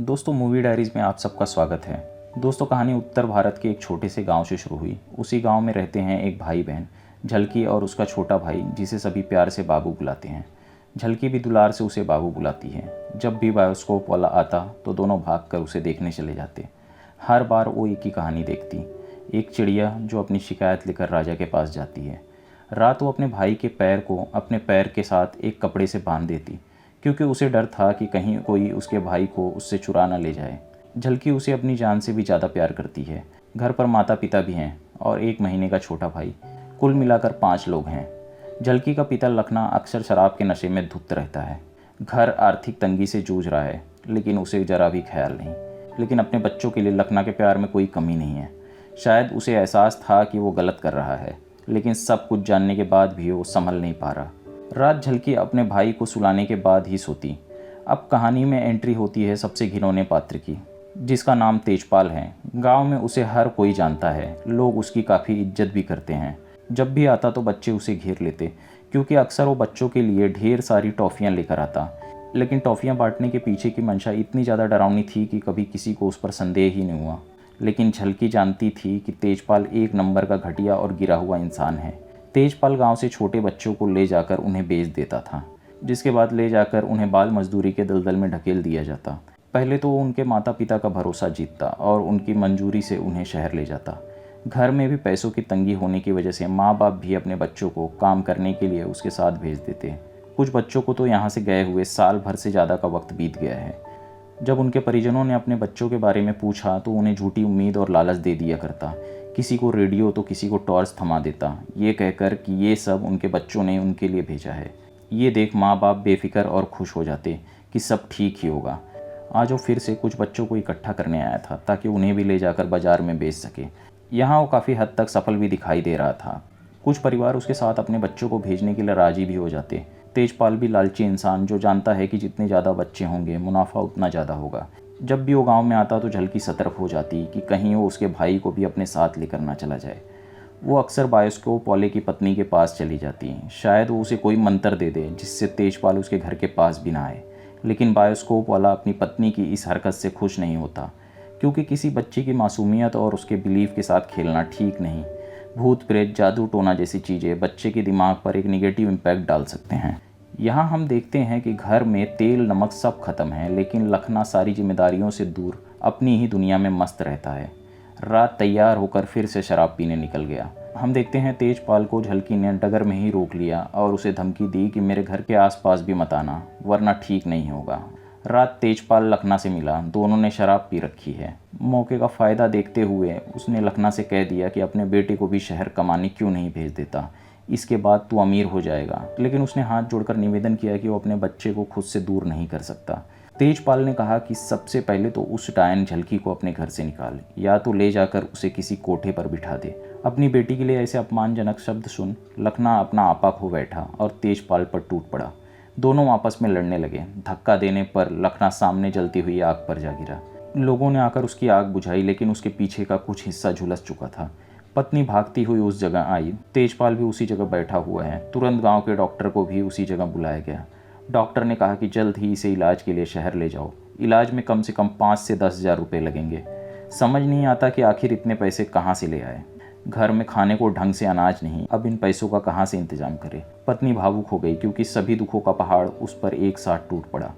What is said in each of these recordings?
दोस्तों movie diaries में आप सबका स्वागत है। दोस्तों कहानी उत्तर भारत के एक छोटे से गांव से शुरू हुई। उसी गांव में रहते हैं एक भाई बहन, झलकी और उसका छोटा भाई, जिसे सभी प्यार से बाबू बुलाते हैं। झलकी भी दुलार से उसे बाबू बुलाती है। जब भी बायोस्कोप वाला आता तो दोनों भागकर उसे देखने चले जाते। हर बार वो एक ही कहानी देखती, एक चिड़िया जो अपनी शिकायत लेकर राजा के पास जाती है। रात वो अपने भाई के पैर को अपने पैर के साथ एक कपड़े से बांध देती, क्योंकि उसे डर था कि कहीं कोई उसके भाई को उससे चुरा न ले जाए। झलकी उसे अपनी जान से भी ज़्यादा प्यार करती है। घर पर माता पिता भी हैं और 1 महीने का छोटा भाई। कुल मिलाकर 5 लोग हैं। झलकी का पिता लखना अक्सर शराब के नशे में धुत रहता है। घर आर्थिक तंगी से जूझ रहा है, लेकिन उसे ज़रा भी ख्याल नहीं। लेकिन अपने बच्चों के लिए लखना के प्यार में कोई कमी नहीं है। शायद उसे एहसास था कि वो गलत कर रहा है, लेकिन सब कुछ जानने के बाद भी वो संभल नहीं पा रहा। रात झलकी अपने भाई को सुलाने के बाद ही सोती। अब कहानी में एंट्री होती है सबसे घिनौने पात्र की, जिसका नाम तेजपाल है। गांव में उसे हर कोई जानता है, लोग उसकी काफ़ी इज्जत भी करते हैं। जब भी आता तो बच्चे उसे घेर लेते, क्योंकि अक्सर वो बच्चों के लिए ढेर सारी टॉफ़ियाँ लेकर आता। लेकिन टॉफ़ियाँ बांटने के पीछे की मंशा इतनी ज़्यादा डरावनी थी कि कभी किसी को उस पर संदेह ही नहीं हुआ। लेकिन झलकी जानती थी कि तेजपाल एक नंबर का घटिया और गिरा हुआ इंसान है। तेजपाल गांव से छोटे बच्चों को ले जाकर उन्हें बेच देता था, जिसके बाद ले जाकर उन्हें बाल मजदूरी के दलदल में ढकेल दिया जाता। पहले तो वो उनके माता पिता का भरोसा जीतता और उनकी मंजूरी से उन्हें शहर ले जाता। घर में भी पैसों की तंगी होने की वजह से माँ बाप भी अपने बच्चों को काम करने के लिए उसके साथ भेज देते। कुछ बच्चों को तो यहाँ से गए हुए साल भर से ज़्यादा का वक्त बीत गया है। जब उनके परिजनों ने अपने बच्चों के बारे में पूछा तो उन्हें झूठी उम्मीद और लालच दे दिया करता। किसी को रेडियो तो किसी को टॉर्च थमा देता, ये कहकर कि ये सब उनके बच्चों ने उनके लिए भेजा है। ये देख माँ बाप बेफिक्र और खुश हो जाते कि सब ठीक ही होगा। आज वो फिर से कुछ बच्चों को इकट्ठा करने आया था ताकि उन्हें भी ले जाकर बाजार में बेच सके। यहाँ वो काफ़ी हद तक सफल भी दिखाई दे रहा था। कुछ परिवार उसके साथ अपने बच्चों को भेजने के लिए राजी भी हो जाते। तेजपाल भी लालची इंसान, जो जानता है कि जितने ज़्यादा बच्चे होंगे मुनाफा उतना ज़्यादा होगा। जब भी वो गांव में आता तो झलकी सतर्क हो जाती कि कहीं वो उसके भाई को भी अपने साथ लेकर ना चला जाए। वो अक्सर बायोस्कोप वाले की पत्नी के पास चली जाती। शायद वो उसे कोई मंत्र दे दे जिससे तेजपाल उसके घर के पास भी ना आए। लेकिन बायोस्कोप वाला अपनी पत्नी की इस हरकत से खुश नहीं होता, क्योंकि किसी बच्चे की मासूमियत और उसके बिलीफ के साथ खेलना ठीक नहीं। भूत प्रेत, जादू टोना जैसी चीज़ें बच्चे के दिमाग पर एक निगेटिव इम्पैक्ट डाल सकते हैं। यहाँ हम देखते हैं कि घर में तेल नमक सब खत्म है, लेकिन लखना सारी जिम्मेदारियों से दूर अपनी ही दुनिया में मस्त रहता है। रात तैयार होकर फिर से शराब पीने निकल गया। हम देखते हैं तेजपाल को झलकी ने डगर में ही रोक लिया और उसे धमकी दी कि मेरे घर के आसपास भी मत आना, वरना ठीक नहीं होगा। रात तेजपाल लखना से मिला। दोनों ने शराब पी रखी है। मौके का फ़ायदा देखते हुए उसने लखना से कह दिया कि अपने बेटे को भी शहर कमाने क्यों नहीं भेज देता, इसके बाद तू अमीर हो जाएगा। लेकिन उसने हाथ जोड़कर निवेदन किया कि वो अपने बच्चे को खुद से दूर नहीं कर सकता। तेजपाल ने कहा कि सबसे पहले तो उस डायन झलकी को अपने घर से निकाल, या तो ले जाकर उसे किसी कोठे पर बिठा दे। अपनी बेटी के लिए ऐसे अपमानजनक शब्द सुन लखना अपना आपा खो बैठा और तेजपाल पर टूट पड़ा। दोनों आपस में लड़ने लगे। धक्का देने पर लखना सामने जलती हुई आग पर जा गिरा। लोगों ने आकर उसकी आग बुझाई, लेकिन उसके पीछे का कुछ हिस्सा झुलस चुका था। पत्नी भागती हुई उस जगह आई। तेजपाल भी उसी जगह बैठा हुआ है। तुरंत गांव के डॉक्टर को भी उसी जगह बुलाया गया। डॉक्टर ने कहा कि जल्द ही इसे इलाज के लिए शहर ले जाओ। इलाज में कम से कम 5 से 10 हज़ार रुपये लगेंगे। समझ नहीं आता कि आखिर इतने पैसे कहाँ से ले आए। घर में खाने को ढंग से अनाज नहीं, अब इन पैसों का कहाँ से इंतजाम करे। पत्नी भावुक हो गई, क्योंकि सभी दुखों का पहाड़ उस पर एक साथ टूट पड़ा।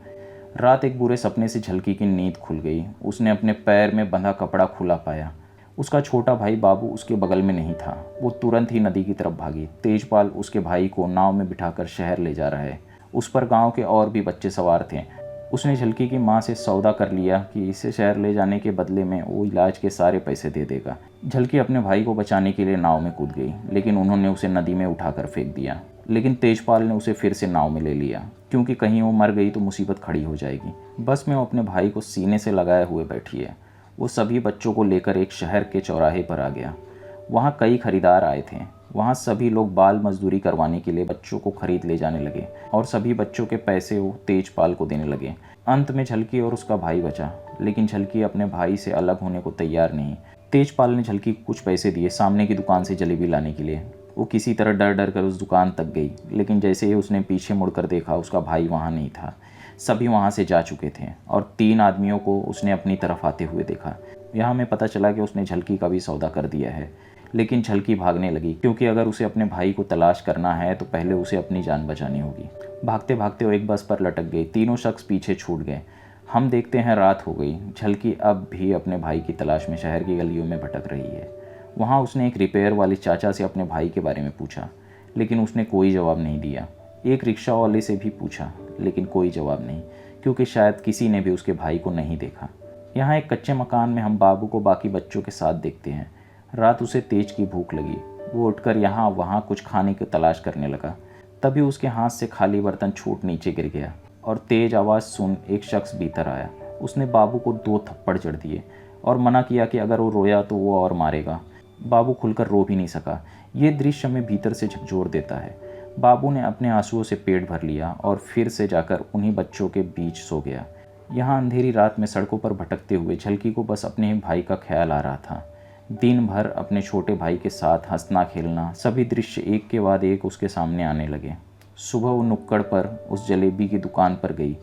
रात एक बुरे सपने से झलकी की नींद खुल गई। उसने अपने पैर में बंधा कपड़ा खुला पाया। उसका छोटा भाई बाबू उसके बगल में नहीं था। वो तुरंत ही नदी की तरफ भागी। तेजपाल उसके भाई को नाव में बिठाकर शहर ले जा रहा है। उस पर गांव के और भी बच्चे सवार थे। उसने झलकी की माँ से सौदा कर लिया कि इसे शहर ले जाने के बदले में वो इलाज के सारे पैसे दे देगा। झलकी अपने भाई को बचाने के लिए नाव में कूद गई, लेकिन उन्होंने उसे नदी में उठाकर फेंक दिया। लेकिन तेजपाल ने उसे फिर से नाव में ले लिया, क्योंकि कहीं वो मर गई तो मुसीबत खड़ी हो जाएगी। बस में वो अपने भाई को सीने से लगाए हुए बैठी है। वो सभी बच्चों को लेकर एक शहर के चौराहे पर आ गया। वहाँ कई खरीदार आए थे। वहाँ सभी लोग बाल मजदूरी करवाने के लिए बच्चों को खरीद ले जाने लगे और सभी बच्चों के पैसे वो तेजपाल को देने लगे। अंत में झलकी और उसका भाई बचा, लेकिन झलकी अपने भाई से अलग होने को तैयार नहीं। तेजपाल ने झलकी को कुछ पैसे दिए सामने की दुकान से जलेबी लाने के लिए। वो किसी तरह डर डर कर उस दुकान तक गई, लेकिन जैसे ही उसने पीछे मुड़कर देखा उसका भाई वहाँ नहीं था। सभी वहाँ से जा चुके थे और 3 आदमियों को उसने अपनी तरफ आते हुए देखा। यहाँ हमें पता चला कि उसने झलकी का भी सौदा कर दिया है, लेकिन झलकी भागने लगी क्योंकि अगर उसे अपने भाई को तलाश करना है तो पहले उसे अपनी जान बचानी होगी। भागते भागते वो एक बस पर लटक गई। तीनों शख्स पीछे छूट गए। हम देखते हैं रात हो गई। झलकी अब भी अपने भाई की तलाश में शहर की गलियों में भटक रही है। वहाँ उसने एक रिपेयर वाले चाचा से अपने भाई के बारे में पूछा, लेकिन उसने कोई जवाब नहीं दिया। एक रिक्शा वाले से भी पूछा, लेकिन कोई जवाब नहीं, क्योंकि शायद किसी ने भी उसके भाई को नहीं देखा। यहाँ एक कच्चे मकान में हम बाबू को बाकी बच्चों के साथ देखते हैं। रात उसे तेज की भूख लगी। वो उठकर यहाँ वहाँ कुछ खाने की तलाश करने लगा। तभी उसके हाथ से खाली बर्तन छूट नीचे गिर गया और तेज आवाज़ सुन एक शख्स भीतर आया। उसने बाबू को 2 थप्पड़ जड़ दिए और मना किया कि अगर वो रोया तो वो और मारेगा। बाबू खुलकर रो भी नहीं सका। ये दृश्य हमें भीतर से झकझोर देता है। बाबू ने अपने आंसुओं से पेट भर लिया और फिर से जाकर उन्हीं बच्चों के बीच सो गया। यहाँ अंधेरी रात में सड़कों पर भटकते हुए झलकी को बस अपने ही भाई का ख्याल आ रहा था। दिन भर अपने छोटे भाई के साथ हंसना खेलना, सभी दृश्य एक के बाद एक उसके सामने आने लगे। सुबह वो नुक्कड़ पर उस जलेबी की दुकान पर गई।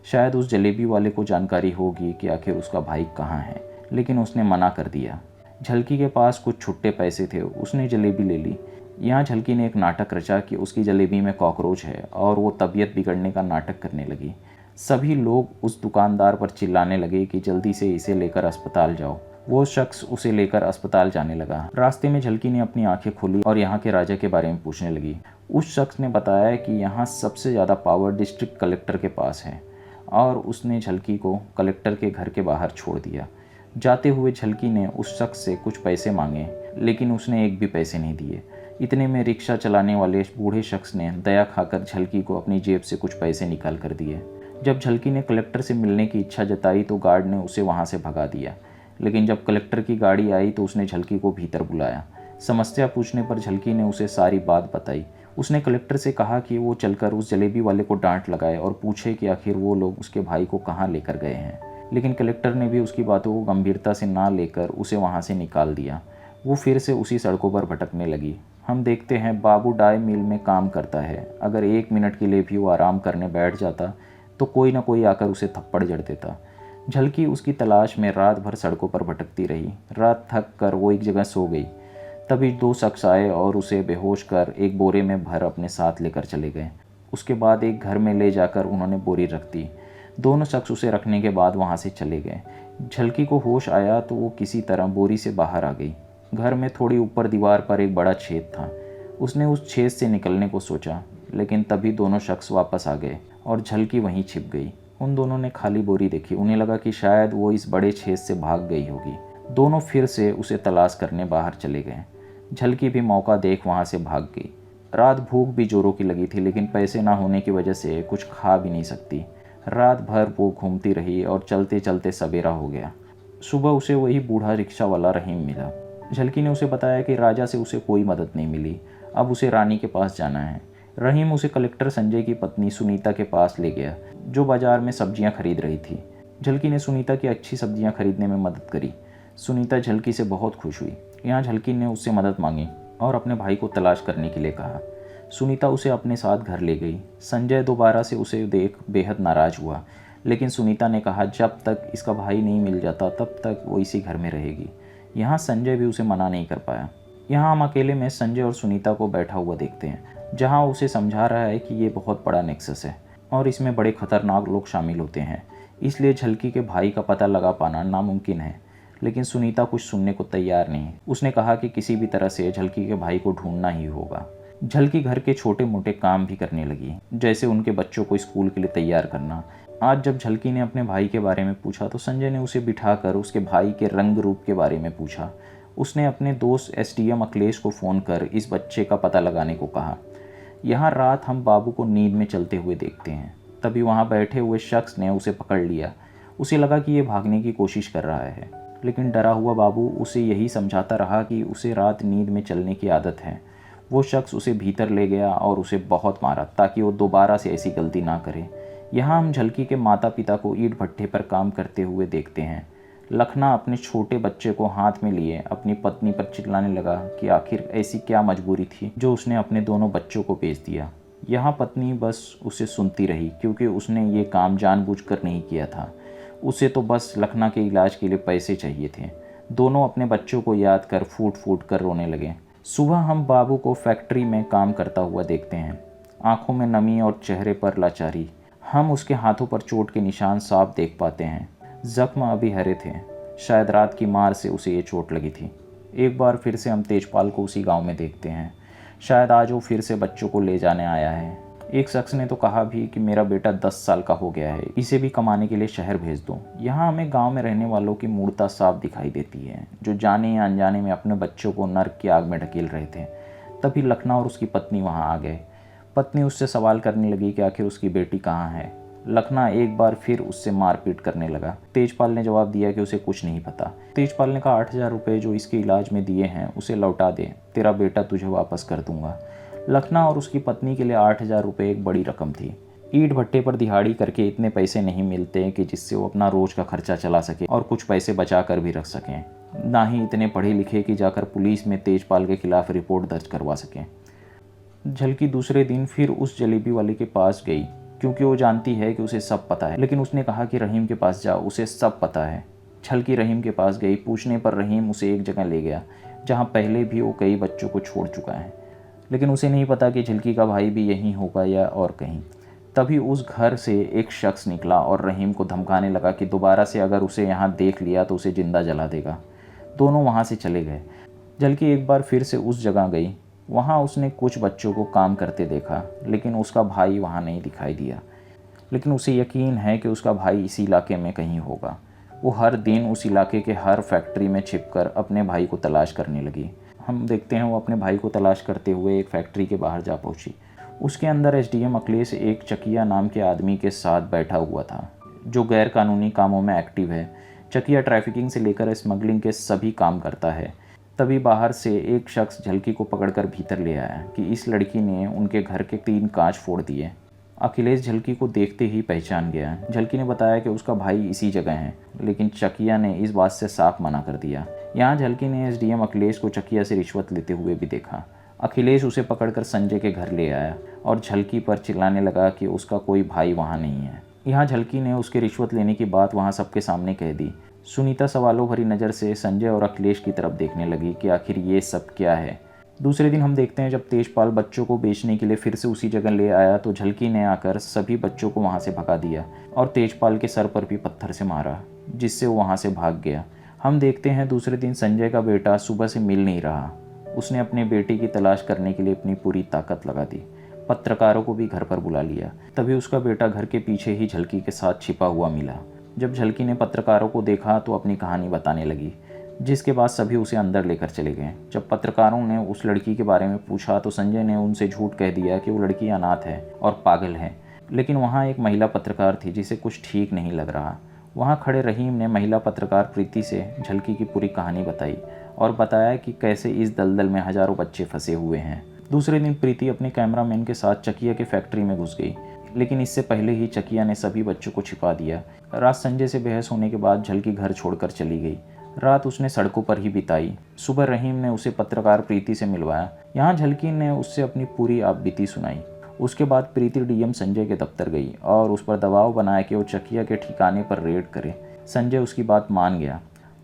शायद उस जलेबी वाले को जानकारी होगी कि आखिर उसका भाई कहाँ है, लेकिन उसने मना कर दिया। झलकी के पास कुछ छुट्टे पैसे थे, उसने जलेबी ले ली। यहाँ झलकी ने एक नाटक रचा कि उसकी जलेबी में कॉकरोच है और वो तबीयत बिगड़ने का नाटक करने लगी। सभी लोग उस दुकानदार पर चिल्लाने लगे कि जल्दी से इसे लेकर अस्पताल जाओ। वो शख्स उसे लेकर अस्पताल जाने लगा। रास्ते में झलकी ने अपनी आंखें खोली और यहाँ के राजा के बारे में पूछने लगी। उस शख्स ने बताया कि यहाँ सबसे ज़्यादा पावर डिस्ट्रिक्ट कलेक्टर के पास है और उसने झलकी को कलेक्टर के घर के बाहर छोड़ दिया। जाते हुए झलकी ने उस शख्स से कुछ पैसे मांगे, लेकिन उसने एक भी पैसे नहीं दिए। इतने में रिक्शा चलाने वाले बूढ़े शख्स ने दया खाकर झलकी को अपनी जेब से कुछ पैसे निकाल कर दिए। जब झलकी ने कलेक्टर से मिलने की इच्छा जताई तो गार्ड ने उसे वहाँ से भगा दिया, लेकिन जब कलेक्टर की गाड़ी आई तो उसने झलकी को भीतर बुलाया। समस्या पूछने पर झलकी ने उसे सारी बात बताई। उसने कलेक्टर से कहा कि वो चलकर उस जलेबी वाले को डांट लगाए और पूछे कि आखिर वो लोग उसके भाई को कहाँ लेकर गए हैं, लेकिन कलेक्टर ने भी उसकी बातों को गंभीरता से ना लेकर उसे वहाँ से निकाल दिया। वो फिर से उसी सड़कों पर भटकने लगी। हम देखते हैं बाबू डाई मिल में काम करता है। अगर 1 मिनट के लिए भी वो आराम करने बैठ जाता तो कोई ना कोई आकर उसे थप्पड़ जड़ देता। झलकी उसकी तलाश में रात भर सड़कों पर भटकती रही। रात थक कर वो एक जगह सो गई। तभी 2 शख्स आए और उसे बेहोश कर एक बोरे में भर अपने साथ लेकर चले गए। उसके बाद एक घर में ले जाकर उन्होंने बोरी रख दी। दोनों शख्स उसे रखने के बाद वहाँ से चले गए। झलकी को होश आया तो वो किसी तरह बोरी से बाहर आ गई। घर में थोड़ी ऊपर दीवार पर एक बड़ा छेद था। उसने उस छेद से निकलने को सोचा, लेकिन तभी दोनों शख्स वापस आ गए और झलकी वहीं छिप गई। उन दोनों ने खाली बोरी देखी। उन्हें लगा कि शायद वो इस बड़े छेद से भाग गई होगी। दोनों फिर से उसे तलाश करने बाहर चले गए। झलकी भी मौका देख वहाँ से भाग गई। रात भूख भी जोरों की लगी थी, लेकिन पैसे ना होने की वजह से कुछ खा भी नहीं सकती। रात भर वो घूमती रही और चलते चलते सवेरा हो गया। सुबह उसे वही बूढ़ा रिक्शा वाला रहीम मिला। झलकी ने उसे बताया कि राजा से उसे कोई मदद नहीं मिली, अब उसे रानी के पास जाना है। रहीम उसे कलेक्टर संजय की पत्नी सुनीता के पास ले गया, जो बाजार में सब्जियां खरीद रही थी। झलकी ने सुनीता की अच्छी सब्जियां खरीदने में मदद करी। सुनीता झलकी से बहुत खुश हुई। यहाँ झलकी ने उससे मदद मांगी और अपने भाई को तलाश करने के लिए कहा। सुनीता उसे अपने साथ घर ले गई। संजय दोबारा से उसे देख बेहद नाराज हुआ, लेकिन सुनीता ने कहा जब तक इसका भाई नहीं मिल जाता तब तक वो इसी घर में रहेगी। यहाँ संजय भी उसे मना नहीं कर पाया। यहाँ हम अकेले में संजय और सुनीता को बैठा हुआ देखते हैं, जहाँ उसे समझा रहा है कि ये बहुत बड़ा नेक्सस है और इसमें बड़े खतरनाक लोग शामिल होते हैं, इसलिए झलकी के भाई का पता लगा पाना नामुमकिन है। लेकिन सुनीता कुछ सुनने को तैयार नहीं। उसने कहा कि किसी भी तरह से झलकी के भाई को ढूंढना ही होगा। झलकी घर के छोटे मोटे काम भी करने लगी, जैसे उनके बच्चों को स्कूल के लिए तैयार करना। आज जब झलकी ने अपने भाई के बारे में पूछा तो संजय ने उसे बिठाकर उसके भाई के रंग रूप के बारे में पूछा। उसने अपने दोस्त एसडीएम अखिलेश को फ़ोन कर इस बच्चे का पता लगाने को कहा। यहाँ रात हम बाबू को नींद में चलते हुए देखते हैं। तभी वहाँ बैठे हुए शख्स ने उसे पकड़ लिया। उसे लगा कि ये भागने की कोशिश कर रहा है, लेकिन डरा हुआ बाबू उसे यही समझाता रहा कि उसे रात नींद में चलने की आदत है। वो शख्स उसे भीतर ले गया और उसे बहुत मारा ताकि वो दोबारा से ऐसी गलती ना करे। यहाँ हम झलकी के माता पिता को ईंट भट्ठे पर काम करते हुए देखते हैं। लखना अपने छोटे बच्चे को हाथ में लिए अपनी पत्नी पर चिल्लाने लगा कि आखिर ऐसी क्या मजबूरी थी जो उसने अपने दोनों बच्चों को बेच दिया। यहाँ पत्नी बस उसे सुनती रही, क्योंकि उसने ये काम जानबूझकर नहीं किया था। उसे तो बस लखना के इलाज के लिए पैसे चाहिए थे। दोनों अपने बच्चों को याद कर फूट फूट कर रोने लगे। सुबह हम बाबू को फैक्ट्री में काम करता हुआ देखते हैं, आंखों में नमी और चेहरे पर लाचारी। हम उसके हाथों पर चोट के निशान साफ देख पाते हैं। जख्म अभी हरे थे, शायद रात की मार से उसे ये चोट लगी थी। एक बार फिर से हम तेजपाल को उसी गांव में देखते हैं। शायद आज वो फिर से बच्चों को ले जाने आया है। एक शख्स ने तो कहा भी कि मेरा बेटा 10 साल का हो गया है, इसे भी कमाने के लिए शहर भेज दो। यहाँ हमें गांव में रहने वालों की मूर्खता साफ दिखाई देती है, जो जाने या अनजाने में अपने बच्चों को नर्क की आग में ढकेल रहे थे। तभी लखना और उसकी पत्नी वहाँ आ गए। पत्नी उससे सवाल करने लगी कि आखिर उसकी बेटी कहाँ है। लखना एक बार फिर उससे मारपीट करने लगा। तेजपाल ने जवाब दिया कि उसे कुछ नहीं पता। तेजपाल ने कहा 8,000 रुपये जो इसके इलाज में दिए हैं उसे लौटा दे, तेरा बेटा तुझे वापस कर दूंगा। लखना और उसकी पत्नी के लिए 8,000 रुपये एक बड़ी रकम थी। ईंट भट्टे पर दिहाड़ी करके इतने पैसे नहीं मिलते कि जिससे वो अपना रोज का खर्चा चला सके और कुछ पैसे बचा कर भी रख सकें। ना ही इतने पढ़े लिखे कि जाकर पुलिस में तेजपाल के खिलाफ रिपोर्ट दर्ज करवा सकें। झलकी दूसरे दिन फिर उस जलेबी वाले के पास गई, क्योंकि वो जानती है कि उसे सब पता है। लेकिन उसने कहा कि रहीम के पास जाओ, उसे सब पता है। झलकी रहीम के पास गई। पूछने पर रहीम उसे एक जगह ले गया जहाँ पहले भी वो कई बच्चों को छोड़ चुका है, लेकिन उसे नहीं पता कि झलकी का भाई भी यहीं होगा या और कहीं। तभी उस घर से एक शख्स निकला और रहीम को धमकाने लगा कि दोबारा से अगर उसे यहाँ देख लिया तो उसे जिंदा जला देगा। दोनों वहाँ से चले गए। झलकी एक बार फिर से उस जगह गई। वहाँ उसने कुछ बच्चों को काम करते देखा, लेकिन उसका भाई वहाँ नहीं दिखाई दिया। लेकिन उसे यकीन है कि उसका भाई इसी इलाके में कहीं होगा। वो हर दिन उस इलाके के हर फैक्ट्री में छिपकर अपने भाई को तलाश करने लगी। हम देखते हैं वो अपने भाई को तलाश करते हुए एक फैक्ट्री के बाहर जा पहुंची। उसके अंदर एसडीएम अखिलेश एक चकिया नाम के आदमी के साथ बैठा हुआ था, जो गैर कानूनी कामों में एक्टिव है। चकिया ट्रैफिकिंग से लेकर स्मगलिंग के सभी काम करता है। तभी बाहर से एक शख्स झलकी को पकड़कर भीतर ले आया कि इस लड़की ने उनके घर के 3 कांच फोड़ दिए। अखिलेश झलकी को देखते ही पहचान गया। झलकी ने बताया कि उसका भाई इसी जगह है, लेकिन चकिया ने इस बात से साफ मना कर दिया। यहाँ झलकी ने एसडीएम अखिलेश को चकिया से रिश्वत लेते हुए भी देखा। अखिलेश उसे पकड़कर संजय के घर ले आया और झलकी पर चिल्लाने लगा कि उसका कोई भाई वहाँ नहीं है। यहाँ झलकी ने उसके रिश्वत लेने की बात वहाँ सबके सामने कह दी। सुनीता सवालों भरी नज़र से संजय और अखिलेश की तरफ देखने लगी कि आखिर ये सब क्या है। दूसरे दिन हम देखते हैं जब तेजपाल बच्चों को बेचने के लिए फिर से उसी जगह ले आया तो झलकी ने आकर सभी बच्चों को वहाँ से भगा दिया और तेजपाल के सर पर भी पत्थर से मारा, जिससे वो वहाँ से भाग गया। हम देखते हैं दूसरे दिन संजय का बेटा सुबह से मिल नहीं रहा। उसने अपने बेटे की तलाश करने के लिए अपनी पूरी ताकत लगा दी। पत्रकारों को भी घर पर बुला लिया। तभी उसका बेटा घर के पीछे ही झलकी के साथ छिपा हुआ मिला। जब झलकी ने पत्रकारों को देखा तो अपनी कहानी बताने लगी, जिसके बाद सभी उसे अंदर लेकर चले गए। जब पत्रकारों ने उस लड़की के बारे में पूछा तो संजय ने उनसे झूठ कह दिया कि वो लड़की अनाथ है और पागल है। लेकिन वहाँ एक महिला पत्रकार थी जिसे कुछ ठीक नहीं लग रहा। वहाँ खड़े रहीम ने महिला पत्रकार प्रीति से झलकी की पूरी कहानी बताई और बताया कि कैसे इस दलदल में हजारों बच्चे फंसे हुए हैं। दूसरे दिन प्रीति अपने कैमरामैन के साथ चकिया के फैक्ट्री में घुस गई, लेकिन इससे पहले ही चकिया ने सभी बच्चों को छिपा दिया। रात संजय से बहस होने के बाद झलकी घर छोड़कर चली गई। रात उसने सड़कों पर ही बिताई। सुबह रहीम ने उसे पत्रकार प्रीति से मिलवाया। यहाँ झलकी ने उससे अपनी पूरी आपबीती सुनाई। उसके बाद प्रीति डीएम संजय के दफ्तर गई और उस पर दबाव बनाया कि वो चकिया के ठिकाने पर रेड करे। संजय उसकी बात मान गया।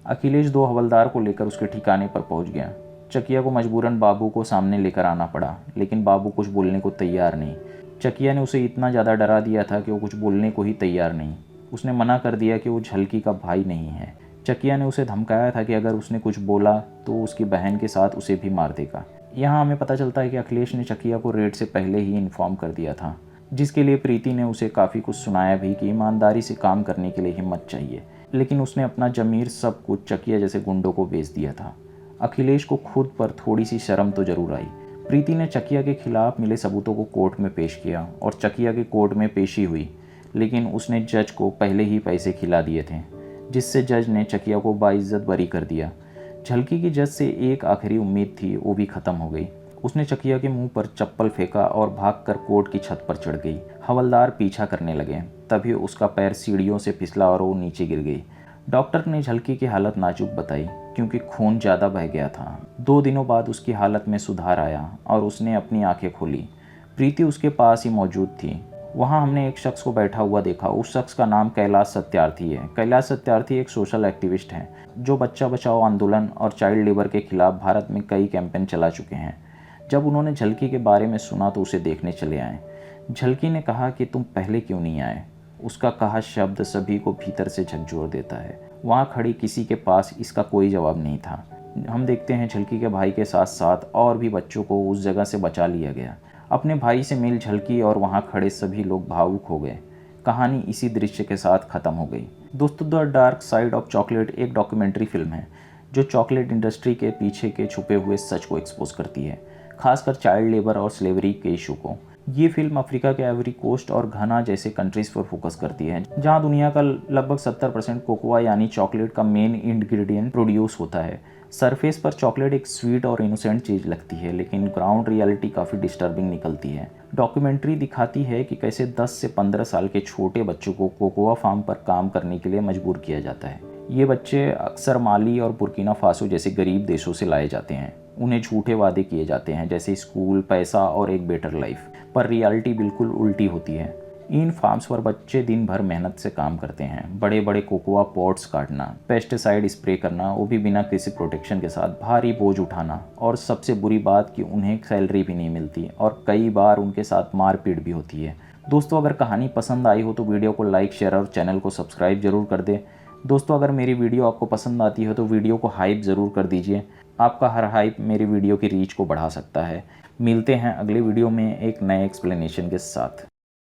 अखिलेश 2 हवलदार को लेकर उसके ठिकाने पर पहुंच गया। चकिया को मजबूरन बाबू को सामने लेकर आना पड़ा, लेकिन बाबू कुछ बोलने को तैयार नहीं। चकिया ने उसे इतना ज़्यादा डरा दिया था कि वो कुछ बोलने को ही तैयार नहीं। उसने मना कर दिया कि वो झलकी का भाई नहीं है। चकिया ने उसे धमकाया था कि अगर उसने कुछ बोला तो उसकी बहन के साथ उसे भी मार देगा। यहाँ हमें पता चलता है कि अखिलेश ने चकिया को रेड से पहले ही इन्फॉर्म कर दिया था, जिसके लिए प्रीति ने उसे काफ़ी कुछ सुनाया भी कि ईमानदारी से काम करने के लिए हिम्मत चाहिए। लेकिन उसने अपना जमीर सब कुछ चकिया जैसे गुंडों को बेच दिया था। अखिलेश को खुद पर थोड़ी सी शर्म तो जरूर आई। प्रीति ने चकिया के खिलाफ मिले सबूतों को कोर्ट में पेश किया और चकिया के कोर्ट में पेशी हुई, लेकिन उसने जज को पहले ही पैसे खिला दिए थे, जिससे जज ने चकिया को बाइज्जत बरी कर दिया। झलकी की जज से एक आखिरी उम्मीद थी, वो भी ख़त्म हो गई। उसने चकिया के मुंह पर चप्पल फेंका और भागकर कोर्ट की छत पर चढ़ गई। हवलदार पीछा करने लगे। तभी उसका पैर सीढ़ियों से फिसला और वो नीचे गिर गई। डॉक्टर ने झलकी की हालत नाजुक बताई, क्योंकि खून ज़्यादा बह गया था। 2 दिनों बाद उसकी हालत में सुधार आया और उसने अपनी आंखें खोली। प्रीति उसके पास ही मौजूद थी। वहाँ हमने एक शख्स को बैठा हुआ देखा। उस शख्स का नाम कैलाश सत्यार्थी है। कैलाश सत्यार्थी एक सोशल एक्टिविस्ट हैं जो बच्चा बचाओ आंदोलन और चाइल्ड लेबर के खिलाफ भारत में कई कैंपेन चला चुके हैं। जब उन्होंने झलकी के बारे में सुना तो उसे देखने चले आए। झलकी ने कहा कि तुम पहले क्यों नहीं आए। उसका कहा शब्द सभी को भीतर से झकझोर देता है। वहाँ खड़ी किसी के पास इसका कोई जवाब नहीं था। हम देखते हैं झलकी के भाई के साथ साथ और भी बच्चों को उस जगह से बचा लिया गया। अपने भाई से मिल झलकी और वहाँ खड़े सभी लोग भावुक हो गए। कहानी इसी दृश्य के साथ ख़त्म हो गई। दोस्तों, the dark side of chocolate एक डॉक्यूमेंट्री फिल्म है जो चॉकलेट इंडस्ट्री के पीछे के छुपे हुए सच को एक्सपोज करती है, खासकर चाइल्ड लेबर और स्लेवरी के इशू को। ये फिल्म अफ्रीका के आइवरी कोस्ट और घना जैसे कंट्रीज़ पर फोकस करती है, जहाँ दुनिया का लगभग 70% कोकोआ यानी चॉकलेट का मेन इंग्रेडिएंट प्रोड्यूस होता है। सरफेस पर चॉकलेट एक स्वीट और इनोसेंट चीज़ लगती है, लेकिन ग्राउंड रियलिटी काफ़ी डिस्टर्बिंग निकलती है। डॉक्यूमेंट्री दिखाती है कि कैसे 10 से 15 साल के छोटे बच्चों को कोकोआ फार्म पर काम करने के लिए मजबूर किया जाता है। ये बच्चे अक्सर माली और बुर्किना फासो जैसे गरीब देशों से लाए जाते हैं। उन्हें झूठे वादे किए जाते हैं जैसे स्कूल, पैसा और एक बेटर लाइफ, पर रियलिटी बिल्कुल उल्टी होती है। इन फार्म्स पर बच्चे दिन भर मेहनत से काम करते हैं। बड़े बड़े कोकोआ पॉट्स काटना, पेस्टिसाइड स्प्रे करना, वो भी बिना किसी प्रोटेक्शन के साथ, भारी बोझ उठाना, और सबसे बुरी बात कि उन्हें सैलरी भी नहीं मिलती और कई बार उनके साथ मारपीट भी होती है। दोस्तों, अगर कहानी पसंद आई हो तो वीडियो को लाइक, शेयर और चैनल को सब्सक्राइब जरूर कर दें। दोस्तों, अगर मेरी वीडियो आपको पसंद आती है तो वीडियो को हाइप ज़रूर कर दीजिए। आपका हर हाइप मेरी वीडियो की रीच को बढ़ा सकता है। मिलते हैं अगले वीडियो में एक नए एक्सप्लेनेशन के साथ।